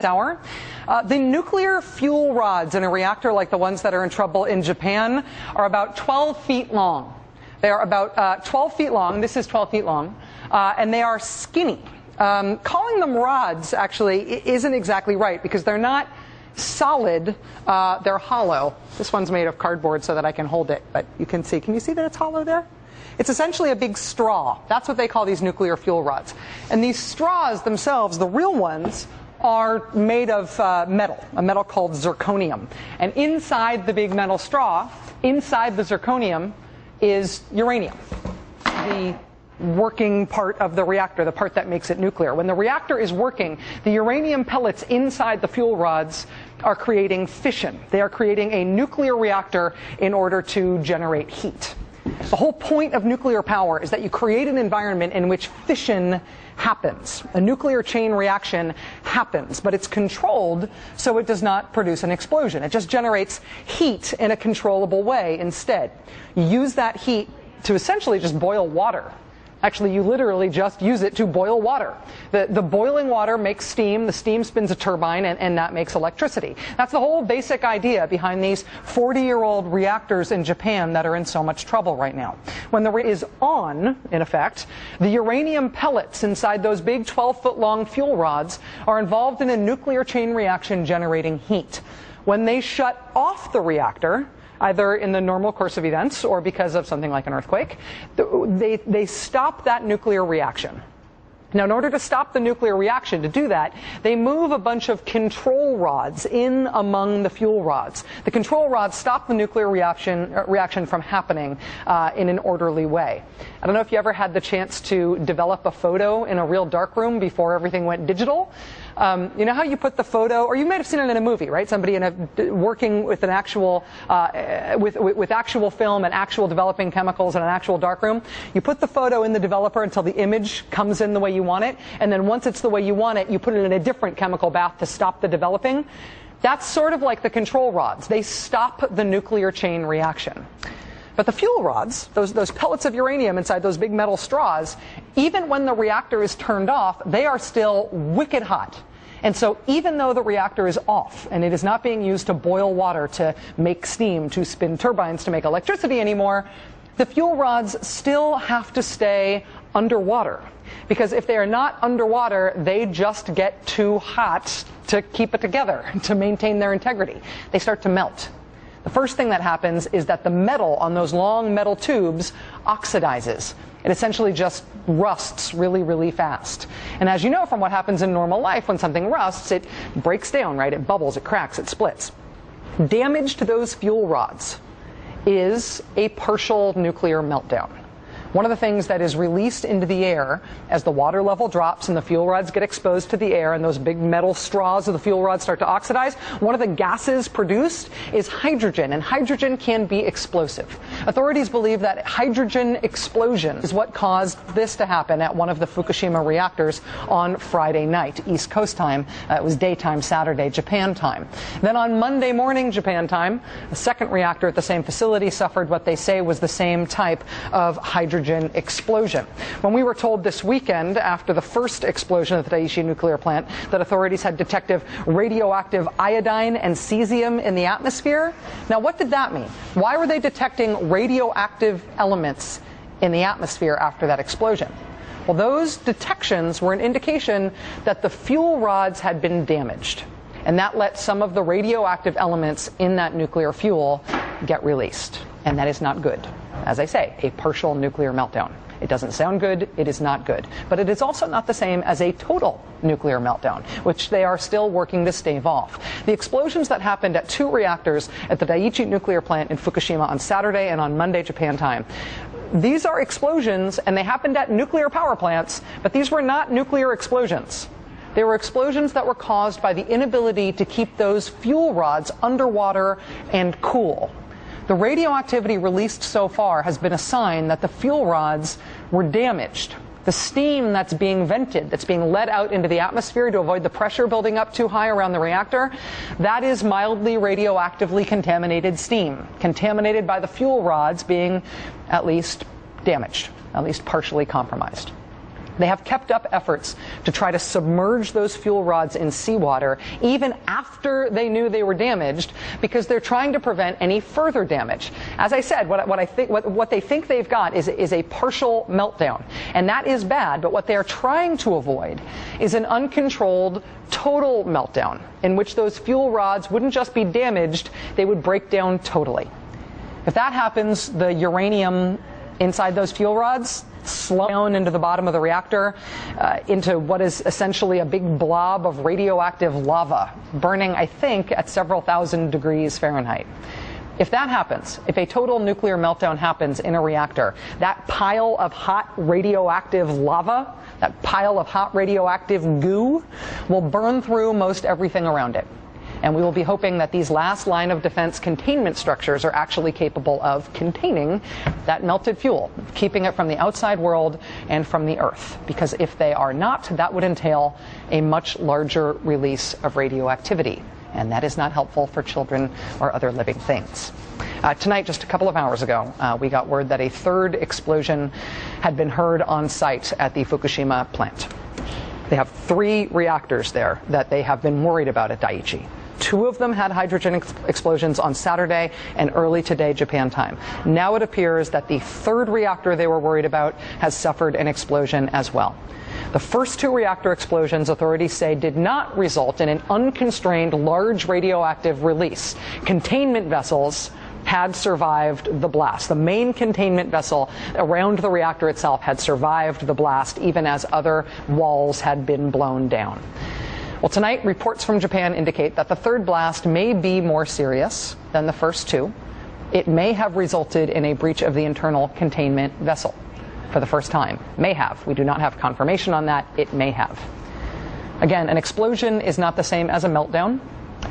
hour. The nuclear fuel rods in a reactor like the ones that are in trouble in Japan are about 12 feet long. They are about 12 feet long. This is 12 feet long. And they are skinny. Calling them rods actually isn't exactly right because they're not solid. They're hollow. This one's made of cardboard so that I can hold it. But you can see that it's hollow there? It's essentially a big straw. That's what they call these nuclear fuel rods. And these straws themselves, the real ones, are made of metal, a metal called zirconium. And inside the big metal straw, inside the zirconium, is uranium, the working part of the reactor, the part that makes it nuclear. When the reactor is working, the uranium pellets inside the fuel rods are creating fission. They are creating a nuclear reactor in order to generate heat. The whole point of nuclear power is that you create an environment in which fission happens. A nuclear chain reaction happens, but it's controlled so it does not produce an explosion. It just generates heat in a controllable way instead. You use that heat to essentially just boil water. Actually, you literally just use it to boil water. The boiling water makes steam, the steam spins a turbine, and that makes electricity. That's the whole basic idea behind these 40-year-old reactors in Japan that are in so much trouble right now. When the reactor is on, in effect, the uranium pellets inside those big 12-foot-long fuel rods are involved in a nuclear chain reaction generating heat. When they shut off the reactor, either in the normal course of events or because of something like an earthquake, they stop that nuclear reaction. Now, in order to stop the nuclear reaction, to do that, they move a bunch of control rods in among the fuel rods. The control rods stop the nuclear reaction from happening in an orderly way. I don't know if you ever had the chance to develop a photo in a real darkroom before everything went digital. You know how you put the photo, or you might have seen it in a movie, right? Somebody working with an actual, with actual film and actual developing chemicals in an actual darkroom. You put the photo in the developer until the image comes in the way you want it, and then once it's the way you want it, you put it in a different chemical bath to stop the developing. That's sort of like the control rods. They stop the nuclear chain reaction. But the fuel rods, those pellets of uranium inside those big metal straws, even when the reactor is turned off, they are still wicked hot. And so even though the reactor is off and it is not being used to boil water, to make steam, to spin turbines, to make electricity anymore, the fuel rods still have to stay underwater. Because if they are not underwater, they just get too hot to keep it together, to maintain their integrity. They start to melt. The first thing that happens is that the metal on those long metal tubes oxidizes. It essentially just rusts really, really fast. And as you know from what happens in normal life, when something rusts, it breaks down, right? It bubbles, it cracks, it splits. Damage to those fuel rods is a partial nuclear meltdown. One of the things that is released into the air as the water level drops and the fuel rods get exposed to the air and those big metal straws of the fuel rods start to oxidize, one of the gases produced is hydrogen, and hydrogen can be explosive. Authorities believe that hydrogen explosion is what caused this to happen at one of the Fukushima reactors on Friday night, East Coast time. It was daytime Saturday, Japan time. Then on Monday morning, Japan time, a second reactor at the same facility suffered what they say was the same type of hydrogen explosion. When we were told this weekend, after the first explosion at the Daiichi nuclear plant, that authorities had detected radioactive iodine and cesium in the atmosphere, now what did that mean? Why were they detecting radioactive elements in the atmosphere after that explosion? Well, those detections were an indication that the fuel rods had been damaged, and that let some of the radioactive elements in that nuclear fuel get released. And that is not good. As I say, a partial nuclear meltdown. It doesn't sound good, it is not good. But it is also not the same as a total nuclear meltdown, which they are still working to stave off. The explosions that happened at two reactors at the Daiichi nuclear plant in Fukushima on Saturday and on Monday, Japan time, these are explosions, and they happened at nuclear power plants, but these were not nuclear explosions. They were explosions that were caused by the inability to keep those fuel rods underwater and cool. The radioactivity released so far has been a sign that the fuel rods were damaged. The steam that's being vented, that's being let out into the atmosphere to avoid the pressure building up too high around the reactor, that is mildly radioactively contaminated steam, contaminated by the fuel rods being at least damaged, at least partially compromised. They have kept up efforts to try to submerge those fuel rods in seawater even after they knew they were damaged, because they're trying to prevent any further damage. As I said, what they think they've got is a partial meltdown, and that is bad, but what they are trying to avoid is an uncontrolled total meltdown in which those fuel rods wouldn't just be damaged, they would break down totally. If that happens, the uranium inside those fuel rods slow down into the bottom of the reactor, into what is essentially a big blob of radioactive lava, burning, I think, at several thousand degrees Fahrenheit. If that happens, if a total nuclear meltdown happens in a reactor, that pile of hot radioactive lava, that pile of hot radioactive goo, will burn through most everything around it. And we will be hoping that these last line of defense containment structures are actually capable of containing that melted fuel, keeping it from the outside world and from the Earth. Because if they are not, that would entail a much larger release of radioactivity. And that is not helpful for children or other living things. Tonight, just a couple of hours ago, we got word that a third explosion had been heard on site at the Fukushima plant. They have 3 reactors there that they have been worried about at Daiichi. 2 of them had hydrogen explosions on Saturday and early today, Japan time. Now it appears that the 3rd reactor they were worried about has suffered an explosion as well. The first 2 reactor explosions, authorities say, did not result in an unconstrained large radioactive release. Containment vessels had survived the blast. The main containment vessel around the reactor itself had survived the blast, even as other walls had been blown down. Well, tonight, reports from Japan indicate that the 3rd blast may be more serious than the first 2. It may have resulted in a breach of the internal containment vessel for the first time. May have. We do not have confirmation on that. It may have. Again, an explosion is not the same as a meltdown.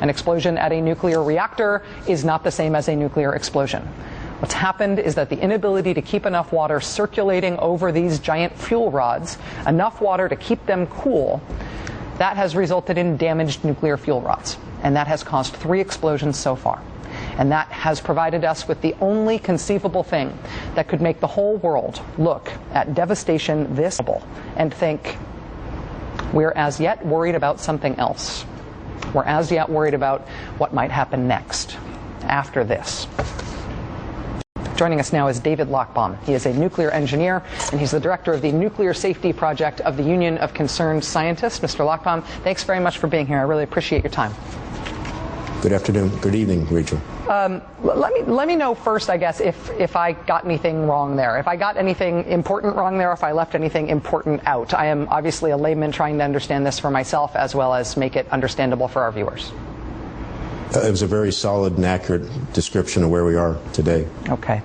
An explosion at a nuclear reactor is not the same as a nuclear explosion. What's happened is that the inability to keep enough water circulating over these giant fuel rods, enough water to keep them cool, that has resulted in damaged nuclear fuel rods. And that has caused 3 explosions so far. And that has provided us with the only conceivable thing that could make the whole world look at devastation this terrible and think, we're as yet worried about something else. We're as yet worried about what might happen next, after this. Joining us now is David Lochbaum. He is a nuclear engineer, and he's the director of the Nuclear Safety Project of the Union of Concerned Scientists. Mr. Lochbaum, thanks very much for being here. I really appreciate your time. Good afternoon. Good evening, Rachel. Let me know first, I guess, if I got anything wrong there. If I got anything important wrong there, if I left anything important out. I am obviously a layman trying to understand this for myself as well as make it understandable for our viewers. It was a very solid and accurate description of where we are today. Okay.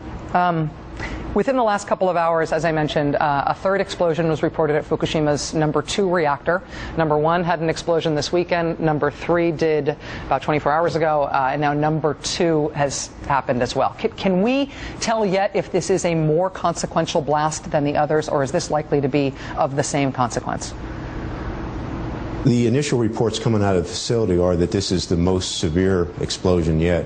Within the last couple of hours, as I mentioned, a 3rd explosion was reported at Fukushima's number 2 reactor. Number 1 had an explosion this weekend. Number 3 did about 24 hours ago, and now number 2 has happened as well. Can we tell yet if this is a more consequential blast than the others, or is this likely to be of the same consequence? The initial reports coming out of the facility are that this is the most severe explosion yet.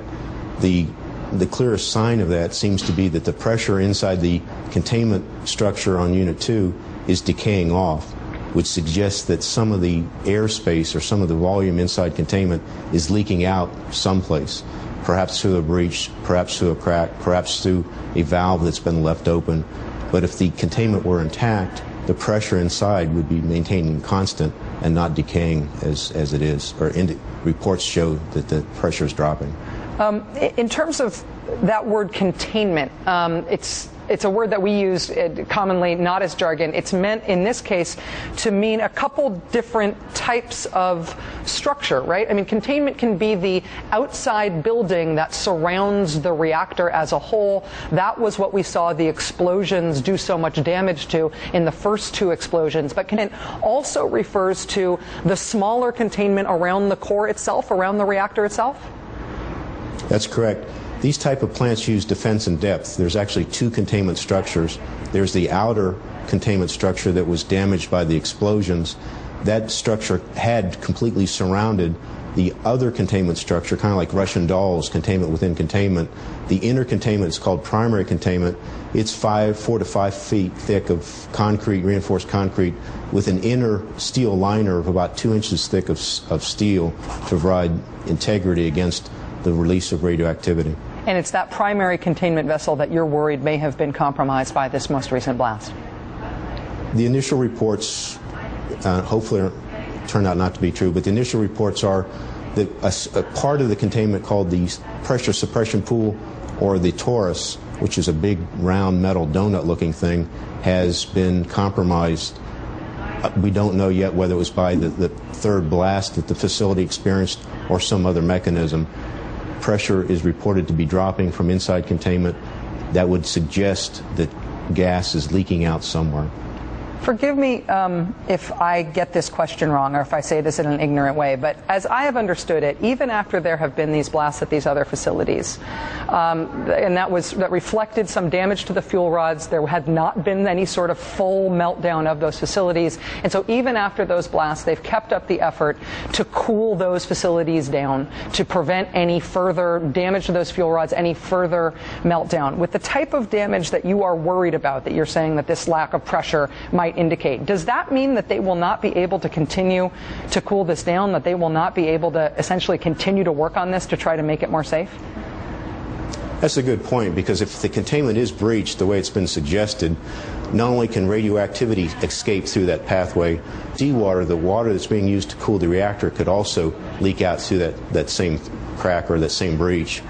The clearest sign of that seems to be that the pressure inside the containment structure on Unit 2 is decaying off, which suggests that some of the airspace or some of the volume inside containment is leaking out someplace, perhaps through a breach, perhaps through a crack, perhaps through a valve that's been left open. But if the containment were intact, the pressure inside would be maintained constant and not decaying as it is, or reports show that the pressure is dropping. In terms of that word containment, it's a word that we use commonly, not as jargon. It's meant in this case to mean a couple different types of structure, right? I mean, containment can be the outside building that surrounds the reactor as a whole. That was what we saw the explosions do so much damage to in the first 2 explosions. But containment also refers to the smaller containment around the core itself, around the reactor itself? That's correct. These type of plants use defense in depth. There's actually 2 containment structures. There's the outer containment structure that was damaged by the explosions, that structure had completely surrounded the other containment structure, kind of like Russian dolls, containment within containment. The inner containment is called primary containment. It's 4 to 5 feet thick of concrete, reinforced concrete, with an inner steel liner of about 2 inches thick of steel to provide integrity against the release of radioactivity. And it's that primary containment vessel that you're worried may have been compromised by this most recent blast. The initial reports hopefully turned out not to be true, but the initial reports are that a part of the containment called the pressure suppression pool, or the torus, which is a big round metal donut-looking thing, has been compromised. We don't know yet whether it was by the third blast that the facility experienced or some other mechanism. Pressure is reported to be dropping from inside containment. That would suggest that gas is leaking out somewhere. Forgive me if I get this question wrong or if I say this in an ignorant way, but as I have understood it, even after there have been these blasts at these other facilities, and that reflected some damage to the fuel rods, there had not been any sort of full meltdown of those facilities, and so even after those blasts, they've kept up the effort to cool those facilities down, to prevent any further damage to those fuel rods, any further meltdown. With the type of damage that you are worried about, that you're saying that this lack of pressure might indicate, does that mean that they will not be able to continue to cool this down, that they will not be able to essentially continue to work on this to try to make it more safe? That's a good point, because if the containment is breached the way it's been suggested, not only can radioactivity escape through that pathway, seawater, the water that's being used to cool the reactor, could also leak out through that same crack or that same breach.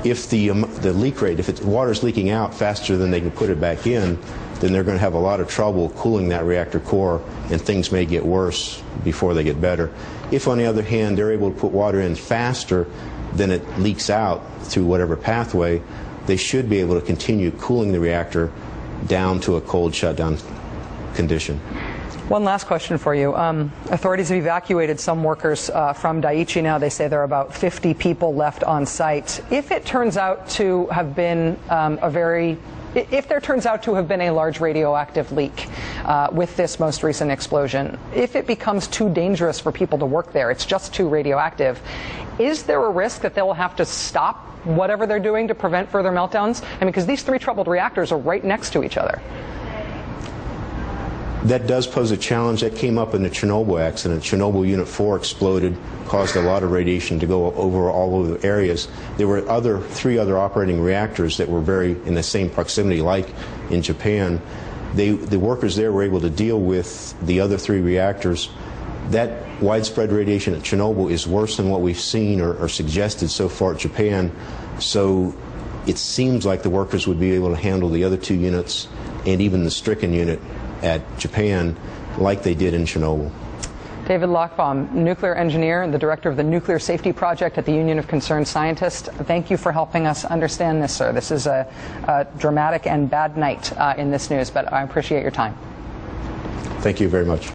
If the leak rate, if water's leaking out faster than they can put it back in, then they're going to have a lot of trouble cooling that reactor core, and things may get worse before they get better. If, on the other hand, they're able to put water in faster than it leaks out through whatever pathway, they should be able to continue cooling the reactor down to a cold shutdown condition. One last question for you. Authorities have evacuated some workers from Daiichi now. They say there are about 50 people left on site. If it turns out to have been if there turns out to have been a large radioactive leak with this most recent explosion, if it becomes too dangerous for people to work there, it's just too radioactive, is there a risk that they will have to stop whatever they're doing to prevent further meltdowns? I mean, because these three troubled reactors are right next to each other. That does pose a challenge. That came up in the Chernobyl accident. Chernobyl Unit 4 exploded, caused a lot of radiation to go over all over the areas. There were three other operating reactors that were very in the same proximity, like in Japan. The workers there were able to deal with the other three reactors. That widespread radiation at Chernobyl is worse than what we've seen or suggested so far at Japan. So it seems like the workers would be able to handle the other two units and even the stricken unit at Japan like they did in Chernobyl. David Lochbaum, nuclear engineer and the director of the Nuclear Safety Project at the Union of Concerned Scientists. Thank you for helping us understand this, sir. This is a dramatic and bad night in this news, but I appreciate your time. Thank you very much.